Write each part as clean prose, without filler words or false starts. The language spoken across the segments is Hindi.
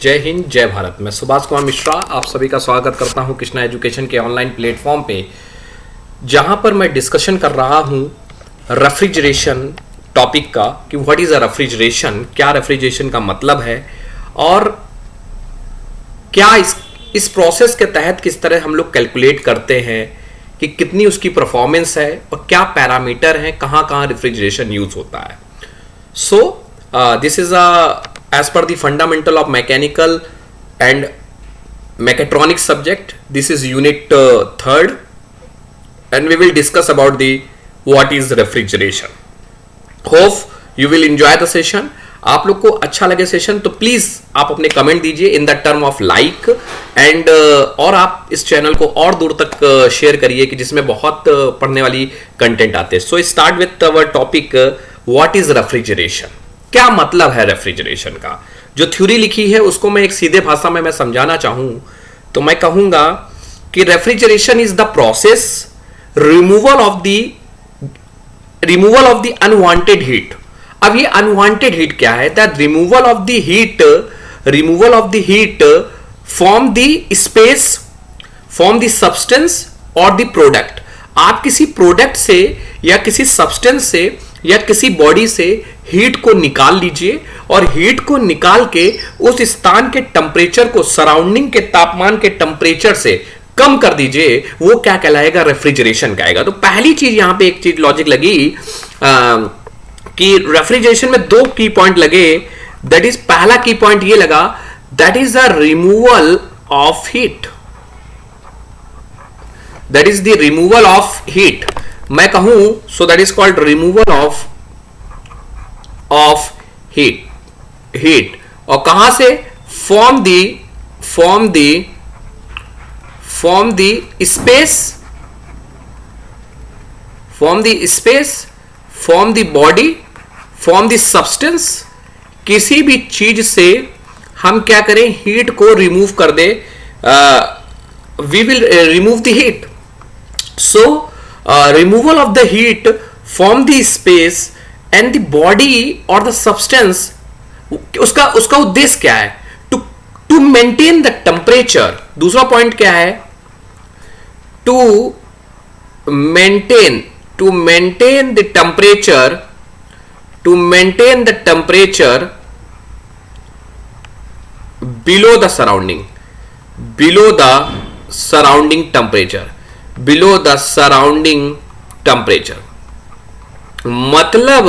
जय हिंद, जय भारत। मैं सुभाष कुमार मिश्रा आप सभी का स्वागत करता हूं कृष्णा एजुकेशन के ऑनलाइन प्लेटफॉर्म पे, जहां पर मैं डिस्कशन कर रहा हूं रेफ्रिजरेशन टॉपिक का कि व्हाट इज अ रेफ्रिजरेशन, क्या रेफ्रिजरेशन का मतलब है और क्या इस प्रोसेस के तहत किस तरह हम लोग कैलकुलेट करते हैं कि कितनी उसकी परफॉर्मेंस है और क्या पैरामीटर हैं, कहां कहां रेफ्रिजरेशन यूज होता है। So this is as per the fundamental of mechanical and mechatronics subject. This is unit 3rd and we will discuss about the what is refrigeration. Hope you will enjoy the session. आप लोग को अच्छा लगे सेशन तो प्लीज आप अपने कमेंट दीजिए in the term of like and और आप इस चैनल को और दूर तक शेयर करिए कि जिसमें बहुत पढ़ने वाली कंटेंट आते हैं। So start with our topic what is refrigeration. क्या मतलब है रेफ्रिजरेशन का? जो थ्योरी लिखी है उसको मैं एक सीधे भाषा में मैं समझाना चाहूं तो मैं कहूंगा कि refrigeration is the process removal of the unwanted heat. अब ये अनवांटेड हीट क्या है? That removal of the heat from the space, from the substance और द प्रोडक्ट। आप किसी प्रोडक्ट से या किसी सब्सटेंस से या किसी बॉडी से हीट को निकाल लीजिए और हीट को निकाल के उस स्थान के टेम्परेचर को सराउंडिंग के तापमान के टेम्परेचर से कम कर दीजिए, वो क्या कहलाएगा? रेफ्रिजरेशन कहलाएगा। तो पहली चीज यहां पे एक चीज लॉजिक लगी कि रेफ्रिजरेशन में दो की पॉइंट लगे। दैट इज पहला की पॉइंट ये लगा, that is the removal of heat. That is the removal of heat. मैं कहूं so that is called removal of heat. और कहां से? From the space, from the body, from the substance. किसी भी चीज से हम क्या करें? हीट को रिमूव कर दे। We will remove the heat. So removal of the heat from the space and the body or the substance, उसका उद्देश्य क्या है? to maintain the temperature। दूसरा पॉइंट क्या है? to maintain the temperature below the surrounding temperature। मतलब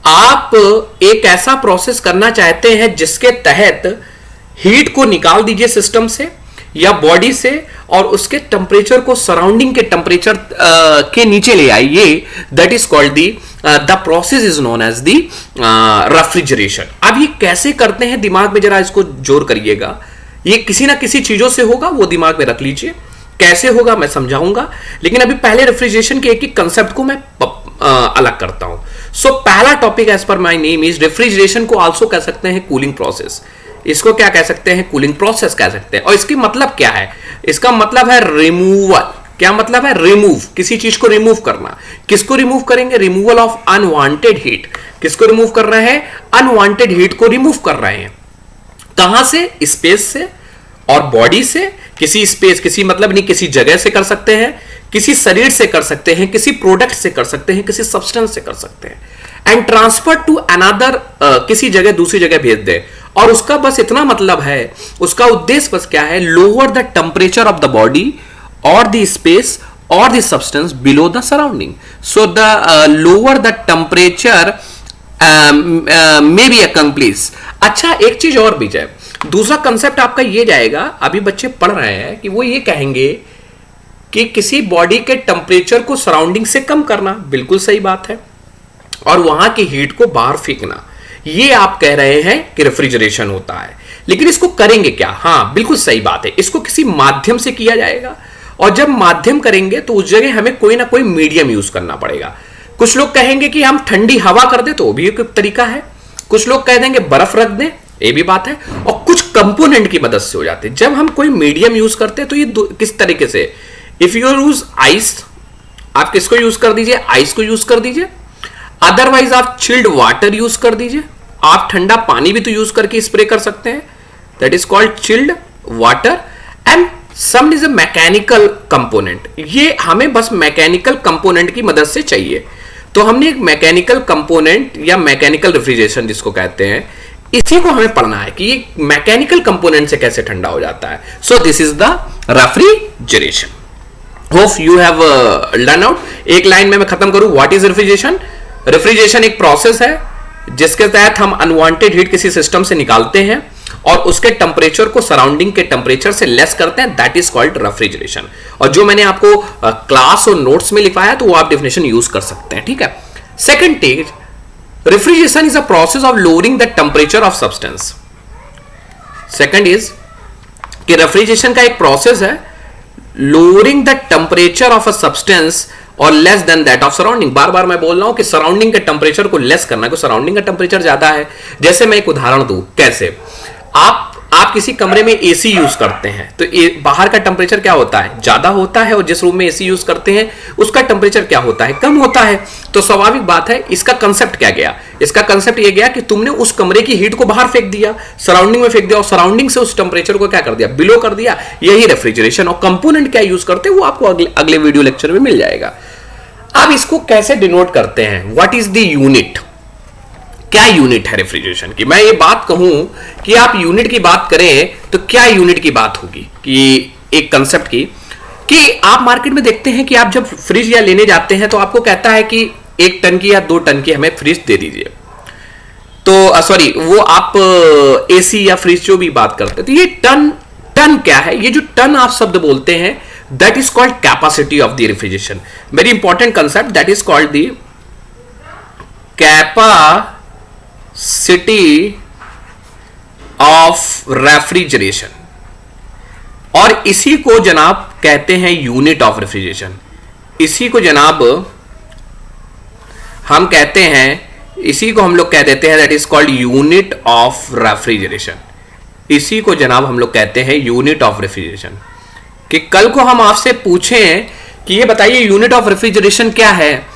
आप एक ऐसा प्रोसेस करना चाहते हैं जिसके तहत हीट को निकाल दीजिए सिस्टम से या बॉडी से और उसके टेम्परेचर को सराउंडिंग के टेम्परेचर के नीचे ले आइए। That is called the process is known as the refrigeration. अब ये कैसे करते हैं, दिमाग में जरा इसको जोर करिएगा। ये किसी ना किसी चीजों से होगा, वो दिमाग में रख लीजिए। कैसे होगा मैं समझाऊंगा, लेकिन अभी पहले रेफ्रिजरेशन के एक कंसेप्ट को मैं अलग करता हूं। सो पहला topic as per my name is refrigeration को आल्सो कह सकते हैं कूलिंग प्रोसेस। इसको क्या कह सकते हैं? कूलिंग प्रोसेस कह सकते हैं। और इसकी मतलब क्या है? इसका मतलब है रिमूवल। क्या मतलब है? रिमूव, किसी चीज को रिमूव करना। किसको रिमूव करेंगे? Removal of unwanted heat. किसको रिमूव कर रहे हैं? अनवांटेड हीट को रिमूव कर रहे हैं। कहां से? स्पेस से और बॉडी से। किसी स्पेस, किसी मतलब नहीं, किसी जगह से कर सकते हैं, किसी शरीर से कर सकते हैं, किसी प्रोडक्ट से कर सकते हैं, किसी सब्सटेंस से कर सकते हैं। एंड ट्रांसफर टू अनदर, किसी जगह दूसरी जगह भेज दे। और उसका बस इतना मतलब है, उसका उद्देश्य बस क्या है? Lower the temperature of the body और द स्पेस और the substance below the surrounding. So the lower the temperature may be accomplish. अच्छा, एक चीज और भी है, दूसरा कंसेप्ट आपका ये जाएगा, अभी बच्चे पढ़ रहे हैं कि वो ये कहेंगे कि किसी बॉडी के टेम्परेचर को सराउंडिंग से कम करना। बिल्कुल सही बात है। और वहां की हीट को बाहर फेंकना, ये आप कह रहे हैं कि रेफ्रिजरेशन होता है। लेकिन इसको करेंगे क्या? हाँ, बिल्कुल सही बात है। इसको किसी माध्यम से किया जाएगा और जब माध्यम करेंगे तो उस जगह हमें कोई ना कोई मीडियम यूज करना पड़ेगा। कुछ लोग कहेंगे कि हम ठंडी हवा कर दे, तो वो भी एक तरीका है। कुछ लोग कह देंगे बर्फ रख दें, ये भी बात है। और कुछ कंपोनेंट की मदद से हो जाते हैं। जब हम कोई मीडियम यूज करते हैं तो ये किस तरीके से? इफ यू यूज आइस, आप किसको यूज कर दीजिए? आइस को यूज कर दीजिए। अदरवाइज आप चिल्ड वाटर यूज कर दीजिए। आप ठंडा पानी भी तो यूज करके स्प्रे कर सकते हैं, that is called chilled water, and some is a mechanical component. ये हमें बस मैकेनिकल कंपोनेंट की मदद से चाहिए, तो हमने एक मैकेनिकल कंपोनेंट या मैकेनिकल रेफ्रिजरेशन जिसको कहते हैं, इसी को हमें पढ़ना है कि ये मैकेनिकल कंपोनेंट से कैसे ठंडा हो जाता है. So this is the refrigeration. Hope you have learn out. एक लाइन में मैं खत्म करूं. What is refrigeration? रेफ्रिजरेशन एक प्रोसेस है जिसके तहत हम अनवांटेड हीट किसी सिस्टम से निकालते हैं और उसके टेम्परेचर को सराउंडिंग के टेम्परेचर से लेस करते हैं. That is called refrigeration. और जो मैंने आपको क्लास और नोट्स में लिखवाया तो वो आप डेफिनेशन यूज कर सकते हैं. ठीक है. Second stage, refrigeration is a process of lowering the temperature of substance. Second is कि रेफ्रिजरेशन का एक प्रोसेस है lowering the temperature of a substance और less than that of surrounding. बार बार मैं बोल रहा हूं कि सराउंडिंग के टेम्परेचर को लेस करना है, सराउंडिंग का टेम्परेचर ज्यादा है. जैसे मैं एक उदाहरण दूं, कैसे आप किसी कमरे में एसी यूज करते हैं तो बाहर का टेम्परेचर क्या होता है? ज्यादा होता है, और जिस रूम में एसी यूज करते हैं उसका टेम्परेचर क्या होता है? कम होता है. तो स्वाभाविक बात है, इसका कंसेप्ट क्या गया? इसका कंसेप्ट ये गया कि तुमने उस कमरे की हीट को बाहर फेंक दिया, सराउंडिंग में फेंक दिया, और सराउंडिंग से उस टेम्परेचर को क्या कर दिया? बिलो कर दिया. यही रेफ्रिजरेशन. और कंपोनेंट क्या यूज करते हैं वो आपको अगले वीडियो लेक्चर में मिल जाएगा. अब इसको कैसे डिनोट करते हैं? What is the unit? क्या यूनिट है रेफ्रिजरेशन की? मैं ये बात कहूं कि आप यूनिट की बात करें तो क्या यूनिट की बात होगी कि एक कंसेप्ट की, कि आप मार्केट में देखते हैं कि आप जब फ्रिज या लेने जाते हैं तो आपको कहता है कि 1 टन की या 2 टन की हमें फ्रिज दे दीजिए. तो सॉरी, वो आप एसी या फ्रिज जो भी बात करते हैं, तो ये टन क्या है? ये जो टन आप शब्द बोलते हैं, that is called capacity of the refrigeration. Very important concept, that is called the capacity of refrigeration. और इसी को जनाब कहते हैं यूनिट ऑफ रेफ्रिजरेशन. इसी को जनाब हम कहते हैं, इसी को हम लोग कह देते हैं that is called unit of refrigeration. इसी को जनाब हम लोग कहते हैं यूनिट ऑफ रेफ्रिजरेशन. कि कल को हम आपसे पूछें कि ये बताइए यूनिट ऑफ रेफ्रिजरेशन क्या है,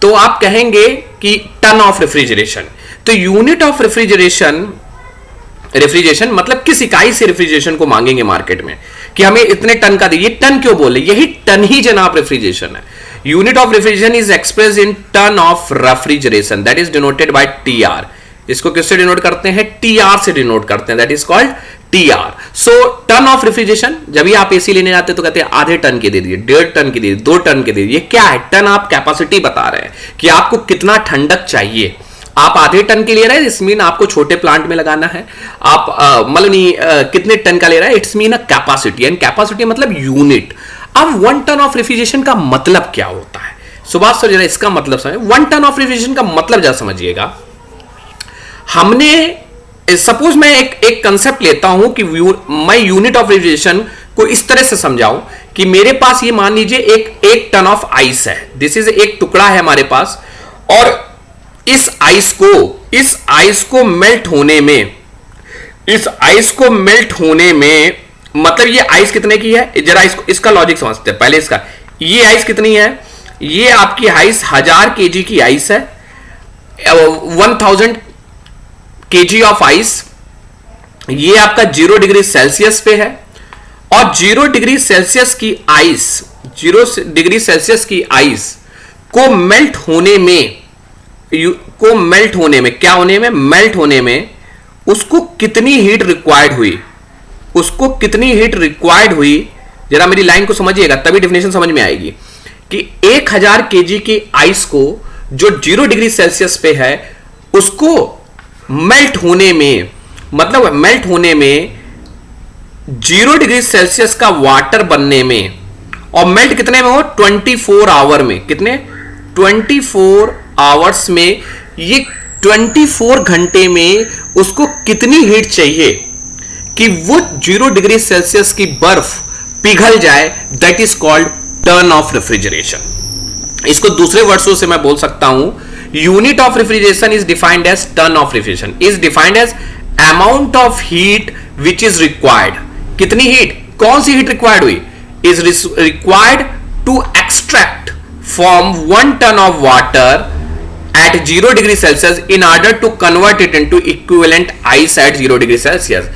तो आप कहेंगे कि टन ऑफ रेफ्रिजरेशन. तो यूनिट ऑफ रेफ्रिजरेशन मतलब किस इकाई से रेफ्रिजरेशन को मांगेंगे मार्केट में कि हमें इतने टन का दीजिए. टन क्यों बोले? यही टन ही जनाब रेफ्रिजरेशन है. Unit of refrigeration is express in ton of refrigeration, that is denoted by TR. इसको किससे डिनोट करते हैं? टीआर से डिनोट करते हैं, that is called TR. So ton of refrigeration, जब भी आप एसी लेने जाते हैं तो कहते हैं आधे टन के दे दीजिए, 1.5 टन के दे दीजिए, 2 टन के दे दीजिए. क्या है? टन आप कैपेसिटी बता रहे हैं कि आपको कितना ठंडक चाहिए. आप आधे टन के ले रहे हैं, इट्स मीन आपको छोटे प्लांट में लगाना है. आप मतलब नहीं कितने टन का ले रहा है, it's mean a capacity, and capacity मतलब यूनिट. अब 1 टन ऑफ रेफ्रिजरेशन का मतलब क्या होता है? सुभाष सर जरा इसका मतलब समझ. 1 टन ऑफ रेफ्रिजरेशन का मतलब जरा समझिएगा. हमने सपोज मैं एक कंसेप्ट लेता हूं कि मैं यूनिट ऑफ रेफ्रिजरेशन को इस तरह से समझाऊं कि मेरे पास ये मान लीजिए एक टन ऑफ आइस है. दिस इज एक टुकड़ा है हमारे पास, और इस आइस को मेल्ट होने में मतलब ये आइस कितने की है? जरा इसका लॉजिक समझते हैं पहले. इसका ये आइस कितनी है? ये आपकी आइस 1000 केजी की आइस है. 1000 केजी ऑफ आइस, ये आपका 0 डिग्री सेल्सियस पे है. और 0 डिग्री सेल्सियस की आइस को मेल्ट होने में उसको कितनी हीट रिक्वायर्ड हुई, जरा मेरी लाइन को समझिएगा तभी डेफिनेशन समझ में आएगी. कि 1000 केजी की आइस को जो 0 डिग्री सेल्सियस पे है उसको मेल्ट होने में 0 डिग्री सेल्सियस का वाटर बनने में, और मेल्ट कितने में हो? 24 आवर में. कितने? 24 आवर्स में. ये 24 घंटे में उसको कितनी हीट चाहिए कि वो 0 डिग्री सेल्सियस की बर्फ पिघल जाए? That is called ton of refrigeration. इसको दूसरे वर्ड्सों से मैं बोल सकता हूं, unit of refrigeration is defined as ton of refrigeration is defined as amount of heat which is required. कितनी हीट? कौन सी हीट रिक्वायर्ड हुई? Is required to extract from 1 ton of water at 0 degree Celsius in order to convert it into equivalent ice at 0 degree Celsius.